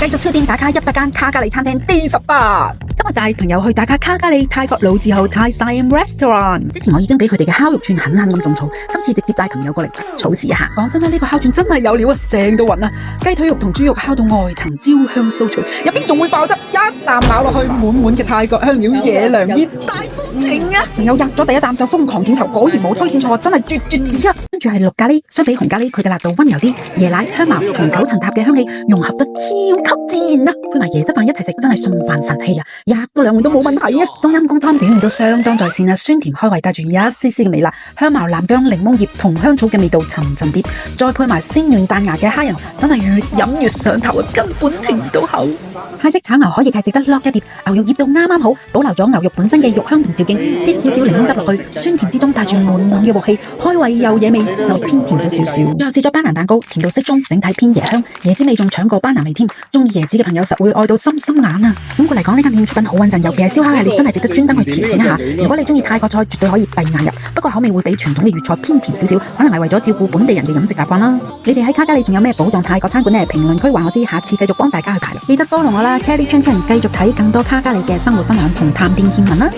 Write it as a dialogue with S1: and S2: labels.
S1: 繼續挑戰打卡100間卡加里餐廳 D18。今日帶朋友去打卡卡加里泰國老字號泰 Siam Restaurant。之前我已經俾佢哋嘅烤肉串狠狠咁種草，今次直接帶朋友過嚟草試一下。講真啦，呢個烤串真係有料啊，正到暈啊！雞腿肉同豬肉烤到外層焦香酥脆，入邊仲會爆汁，一啖咬落去，滿滿嘅泰國香料野良煙，大風情啊！朋友吔咗第一啖就瘋狂點頭，果然冇推薦錯，真係絕子啊！跟住係綠咖喱，相比紅咖喱，佢嘅辣度溫柔啲，椰奶、香茅同九層塔嘅香氣融合得超級自然啊！配埋椰汁飯一齊食，真係順飯神器啊！吔多兩碗都冇問題啊！冬陰功湯表現都相當在線啊，酸甜開胃，帶住一絲絲嘅微辣，香茅、南薑、檸檬葉同香草嘅味道沉沉疊，再配埋鮮嫩彈牙嘅蝦仁，真係越飲越上頭啊！根本停唔到口。泰式炒牛河亦係值得落一碟，牛肉醃到啱啱好，保留咗牛肉本身嘅肉香同嚼勁，擠少少檸檬汁落去，酸甜之中帶住滿滿嘅鑊氣，開胃又惹味，就偏甜咗少少。最後試咗班蘭蛋糕，甜到適中，整體偏椰香，椰子味仲搶過班蘭味添。中意椰子嘅朋友實會愛到心心眼啊！總括嚟講，呢間店出品好穩陣，尤其係燒烤系列真係值得專登去朝聖一下。如果你中意泰國菜，絕對可以閉眼入。不過口味會比傳統嘅粵菜偏甜少少，可能係為咗照顧本地人嘅飲食習慣啦。你哋喺卡加里仲有咩寶藏泰國餐館呢？評論區話我知，下次繼續幫大家去排。記得 follow 我啦 ，Kelly Chan Chan，繼續睇更多卡加里嘅生活分享同探店見聞啦。